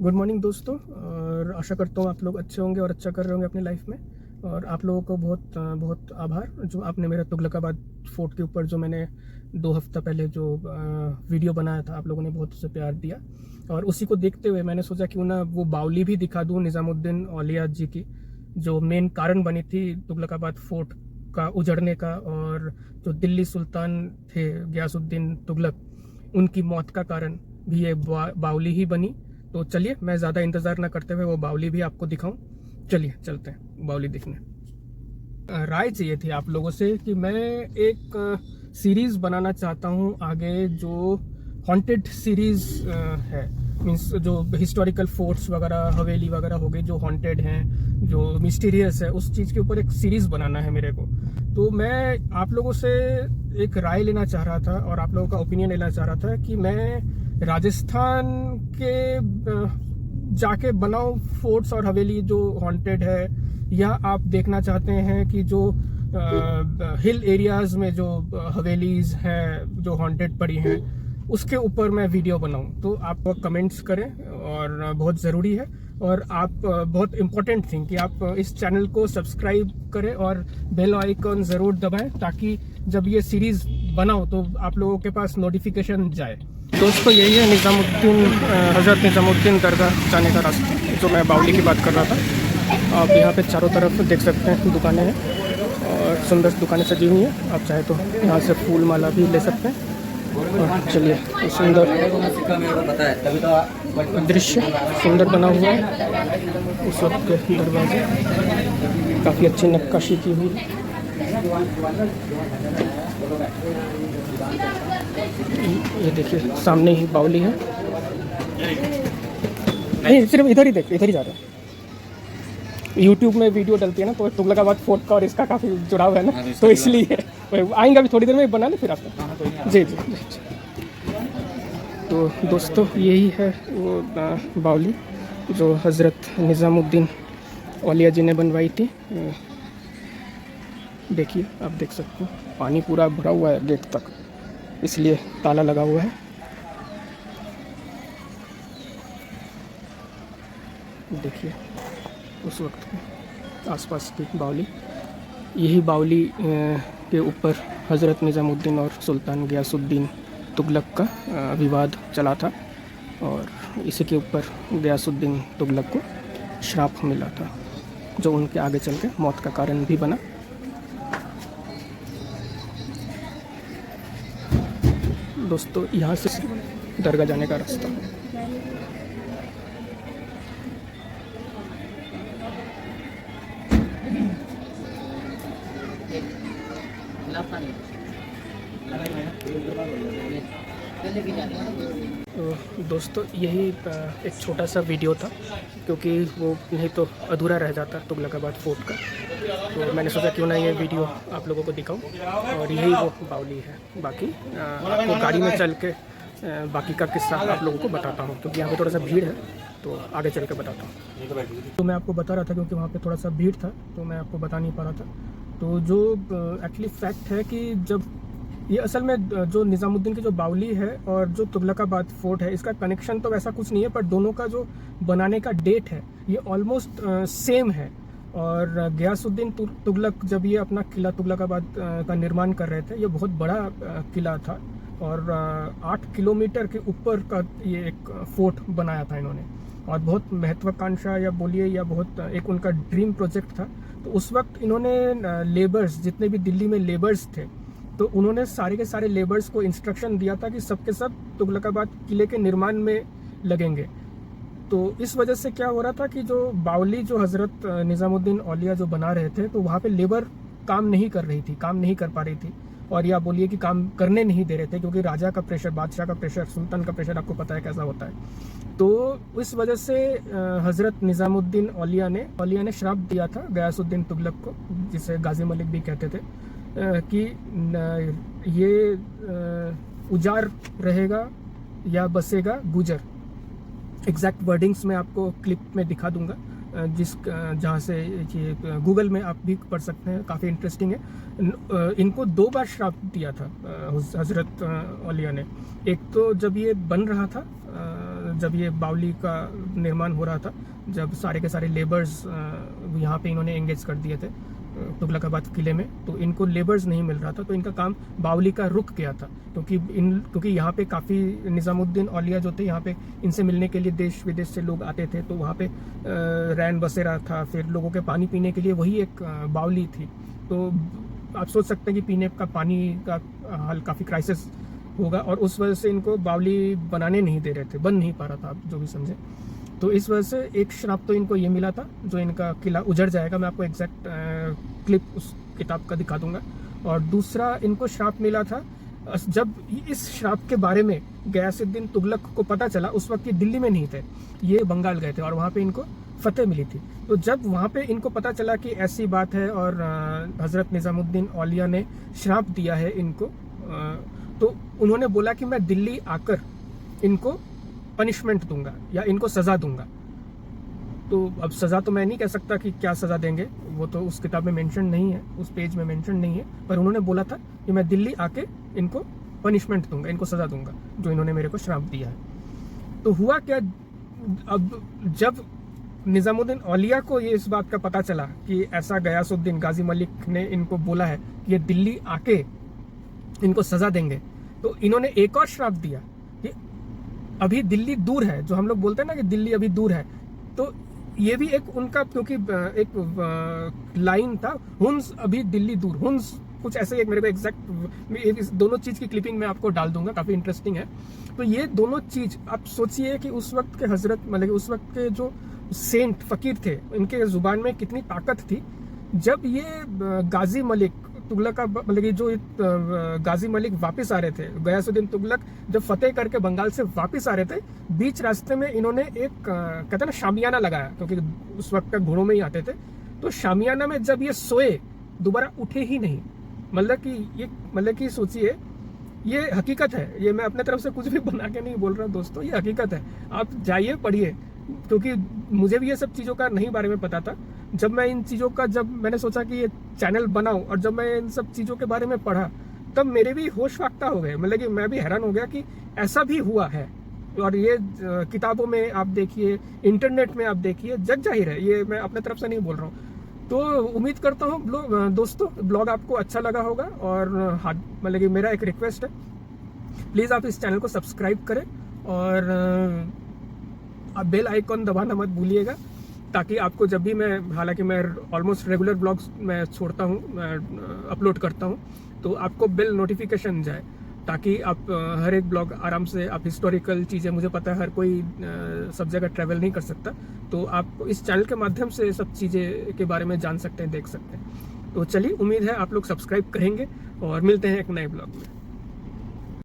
Good morning दोस्तों। और आशा करता हूँ आप लोग अच्छे होंगे और अच्छा कर रहे होंगे अपनी लाइफ में। और आप लोगों को बहुत बहुत आभार जो आपने मेरा तुगलकाबाद फोर्ट के ऊपर जो मैंने 2 हफ्ता पहले जो वीडियो बनाया था, आप लोगों ने बहुत उसे प्यार दिया। और उसी को देखते हुए मैंने सोचा क्यों ना वो बावली भी दिखा दूँ निज़ामुद्दीन औलिया जी की, जो मेन कारण बनी थी तुगलकाबाद फोर्ट का उजड़ने का, और जो दिल्ली सुल्तान थे गयासुद्दीन तुगलक, उनकी मौत का कारण भी ये बावली ही बनी। तो चलिए मैं ज़्यादा इंतज़ार ना करते हुए वो बावली भी आपको दिखाऊं। चलिए चलते हैं बावली देखने। राय चाहिए थी आप लोगों से कि मैं एक सीरीज़ बनाना चाहता हूं आगे, जो हॉन्टेड सीरीज़ है। मीन्स जो हिस्टोरिकल फोर्ट्स वगैरह, हवेली वगैरह हो गई जो हॉन्टेड हैं, जो मिस्टीरियस है, उस चीज़ के ऊपर एक सीरीज़ बनाना है मेरे को। तो मैं आप लोगों से एक राय लेना चाह रहा था और आप लोगों का ओपिनियन लेना चाह रहा था कि मैं राजस्थान के जाके बनाऊं फोर्ट्स और हवेली जो हॉन्टेड है, या आप देखना चाहते हैं कि जो हिल एरियाज में जो हवेलीज हैं जो हॉन्टेड पड़ी हैं उसके ऊपर मैं वीडियो बनाऊं। तो आप कमेंट्स करें और बहुत ज़रूरी है। और आप बहुत इम्पोर्टेंट थिंग कि आप इस चैनल को सब्सक्राइब करें और बेल आइकन ज़रूर दबाएं, ताकि जब ये सीरीज़ बनाओ तो आप लोगों के पास नोटिफिकेशन जाए। दोस्तों यही है निज़ामुद्दीन, हज़रत निज़ामुद्दीन दरगाह जाने का रास्ता, जो मैं बावली की बात कर रहा था। आप यहाँ पे चारों तरफ देख सकते हैं दुकानें हैं और सुंदर दुकानें सजी हुई हैं। आप चाहे तो यहाँ से फूल माला भी ले सकते हैं। और चलिए सुंदर दृश्य सुंदर बना हुआ है। उस वक्त के दरवाजे काफ़ी अच्छी नक्काशी की हुई है। ये देखिए सामने ही बावली है। नहीं सिर्फ इधर ही देख, इधर ही जा रहे हैं। यूट्यूब में वीडियो डलती है ना, तो तुगलकाबाद फोर्ट का और इसका काफ़ी जुड़ाव है ना, तो इसलिए आएंगे अभी थोड़ी देर में बना ले फिर आपको। जी जी। तो दोस्तों यही है वो बावली जो हज़रत निज़ामुद्दीन औलिया जी ने बनवाई थी। देखिए आप देख सकते हैं पानी पूरा भरा हुआ है गेट तक, इसलिए ताला लगा हुआ है। देखिए उस वक्त के आसपास की बावली, यही बावली के ऊपर हज़रत निज़ामुद्दीन और सुल्तान गयासुद्दीन तुगलक का विवाद चला था, और इसी के ऊपर गयासुद्दीन तुगलक को श्राप मिला था, जो उनके आगे चल के मौत का कारण भी बना। दोस्तों यहाँ से दरगाह जाने का रास्ता। तो दोस्तों यही एक छोटा सा वीडियो था, क्योंकि वो नहीं तो अधूरा रह जाता तुगलकाबाद फोर्ट का। तो मैंने सोचा क्यों ना ये वीडियो आप लोगों को दिखाऊं। और यही वो बावली है। बाकी आपको गाड़ी में चल के बाकी का किस्सा आप लोगों को बताता हूँ, क्योंकि यहाँ पे थोड़ा सा भीड़ है, तो आगे चल के बताता हूँ। तो मैं आपको बता रहा था क्योंकि वहाँ पे थोड़ा सा भीड़ था, तो मैं आपको बता नहीं पा रहा था। तो जो एक्चुअली फैक्ट है कि जब ये असल में जो निज़ामुद्दीन की जो बावली है और जो तुगलकाबाद फोर्ट है, इसका कनेक्शन तो वैसा कुछ नहीं है, पर दोनों का जो बनाने का डेट है ये ऑलमोस्ट सेम है। और गयासुद्दीन तुगलक जब ये अपना किला तुगलकाबाद का निर्माण कर रहे थे, ये बहुत बड़ा किला था, और 8 किलोमीटर के ऊपर का ये एक फोर्ट बनाया था इन्होंने। और बहुत महत्वाकांक्षा या बोलिए या बहुत एक उनका ड्रीम प्रोजेक्ट था। तो उस वक्त इन्होंने लेबर्स, जितने भी दिल्ली में लेबर्स थे, तो उन्होंने सारे के सारे लेबर्स को इंस्ट्रक्शन दिया था कि सब के सब तुगलकाबाद किले के निर्माण में लगेंगे। तो इस वजह से क्या हो रहा था कि जो बावली जो हज़रत निज़ामुद्दीन औलिया जो बना रहे थे, तो वहाँ पे लेबर काम नहीं कर रही थी, काम नहीं कर पा रही थी, और या बोलिए कि काम करने नहीं दे रहे थे, क्योंकि राजा का प्रेशर, बादशाह का प्रेशर, सुल्तान का प्रेशर आपको पता है कैसा होता है। तो इस वजह से हज़रत निज़ामुद्दीन औलिया ने श्राप दिया था गयासुद्दीन तुगलक को, जिसे गाजी मलिक भी कहते थे, कि ये उजाड़ रहेगा या बसेगा गुजर। एग्जैक्ट वर्डिंग्स मैं आपको क्लिप में दिखा दूंगा, जहाँ से ये गूगल में आप भी पढ़ सकते हैं, काफ़ी इंटरेस्टिंग है। इनको 2 बार श्राप दिया था हज़रत औलिया ने। एक तो जब ये बन रहा था जब ये बावली का निर्माण हो रहा था, जब सारे के सारे लेबर्स यहाँ पे इन्होंने एंगेज कर दिए थे तुगलकाबाद किले में, तो इनको लेबर्स नहीं मिल रहा था, तो इनका काम बावली का रुक गया था। क्योंकि यहाँ पे काफ़ी निज़ामुद्दीन औलिया जो थे यहाँ पे इनसे मिलने के लिए देश विदेश से लोग आते थे, तो वहाँ पे रैन बसेरा था, फिर लोगों के पानी पीने के लिए वही एक बावली थी। तो आप सोच सकते हैं कि पीने का पानी का हाल काफ़ी क्राइसिस होगा, और उस वजह से इनको बावली बनाने नहीं दे रहे थे, बन नहीं पा रहा था, आप जो भी समझे। तो इस वजह से एक श्राप तो इनको ये मिला था, जो इनका किला उजड़ जाएगा। मैं आपको एग्जैक्ट क्लिप उस किताब का दिखा दूंगा। और दूसरा इनको श्राप मिला था, जब इस श्राप के बारे में गयासुद्दीन तुगलक को पता चला, उस वक्त ये दिल्ली में नहीं थे, ये बंगाल गए थे और वहाँ पे इनको फतेह मिली थी। तो जब वहाँ पे इनको पता चला कि ऐसी बात है और हज़रत निज़ामुद्दीन औलिया ने श्राप दिया है इनको, तो उन्होंने बोला कि मैं दिल्ली आकर इनको पनिशमेंट दूंगा या इनको सज़ा दूंगा। तो अब सज़ा तो मैं नहीं कह सकता कि क्या सज़ा देंगे, वो तो उस किताब में मेंशन नहीं है, उस पेज में मेंशन नहीं है, पर उन्होंने बोला था कि मैं दिल्ली आके इनको पनिशमेंट दूंगा, इनको सज़ा दूंगा, जो इन्होंने मेरे को श्राप दिया है। तो हुआ क्या, अब जब निज़ामुद्दीन औलिया को ये इस बात का पता चला कि ऐसा गयासुद्दीन गाजी मलिक ने इनको बोला है कि ये दिल्ली आके इनको सज़ा देंगे, तो इन्होंने एक और श्राप दिया कि अभी दिल्ली दूर है, जो हम लोग बोलते हैं ना कि दिल्ली अभी दूर है, तो ये भी एक उनका, क्योंकि एक लाइन था, हुन्स अभी दिल्ली दूर, हुन्स कुछ ऐसे एक, मेरे को एग्जैक्ट दोनों चीज़ की क्लिपिंग मैं आपको डाल दूंगा, काफ़ी इंटरेस्टिंग है। तो ये दोनों चीज़ आप सोचिए कि उस वक्त के हजरत, मतलब उस वक्त के जो सेंट फकीर थे, इनके जुबान में कितनी ताकत थी। जब ये गाजी मलिक तुगलक का, मतलब जो गाजी मलिक वापस आ रहे थे, गयासुद्दीन तुगलक जब फतेह करके बंगाल से वापस आ रहे थे, बीच रास्ते में इन्होंने एक कहते हैं ना शामियाना लगाया, क्योंकि उस वक्त तक घोड़ों में ही आते थे। तो शामियाना में जब ये सोए, दोबारा उठे ही नहीं। मतलब कि सोचिए, ये हकीकत है, ये मैं अपने तरफ से कुछ भी बना के नहीं बोल रहा दोस्तों, ये हकीकत है। आप जाइए पढ़िए, क्योंकि मुझे भी ये सब चीज़ों का नहीं बारे में पता था। जब मैं इन चीज़ों का, जब मैंने सोचा कि ये चैनल बनाऊं और जब मैं इन सब चीज़ों के बारे में पढ़ा, तब मेरे भी होश फाख्ता हो गए, मतलब कि मैं भी हैरान हो गया कि ऐसा भी हुआ है। और ये किताबों में आप देखिए, इंटरनेट में आप देखिए, जग जाहिर है, ये मैं अपने तरफ से नहीं बोल रहा हूँ। तो उम्मीद करता हूँ दोस्तों ब्लॉग आपको अच्छा लगा होगा, और हाँ, मतलब कि मेरा एक रिक्वेस्ट है, प्लीज़ आप इस चैनल को सब्सक्राइब करें और आप बेल आइकॉन दबाना मत भूलिएगा, ताकि आपको जब भी मैं, हालांकि मैं ऑलमोस्ट रेगुलर ब्लॉग्स मैं छोड़ता हूँ, अपलोड करता हूँ, तो आपको बेल नोटिफिकेशन जाए, ताकि आप हर एक ब्लॉग आराम से, आप हिस्टोरिकल चीज़ें, मुझे पता है हर कोई सब जगह ट्रैवल नहीं कर सकता, तो आप इस चैनल के माध्यम से सब चीज़ें के बारे में जान सकते हैं, देख सकते हैं। तो चलिए, उम्मीद है आप लोग सब्सक्राइब करेंगे, और मिलते हैं एक नए ब्लॉग में।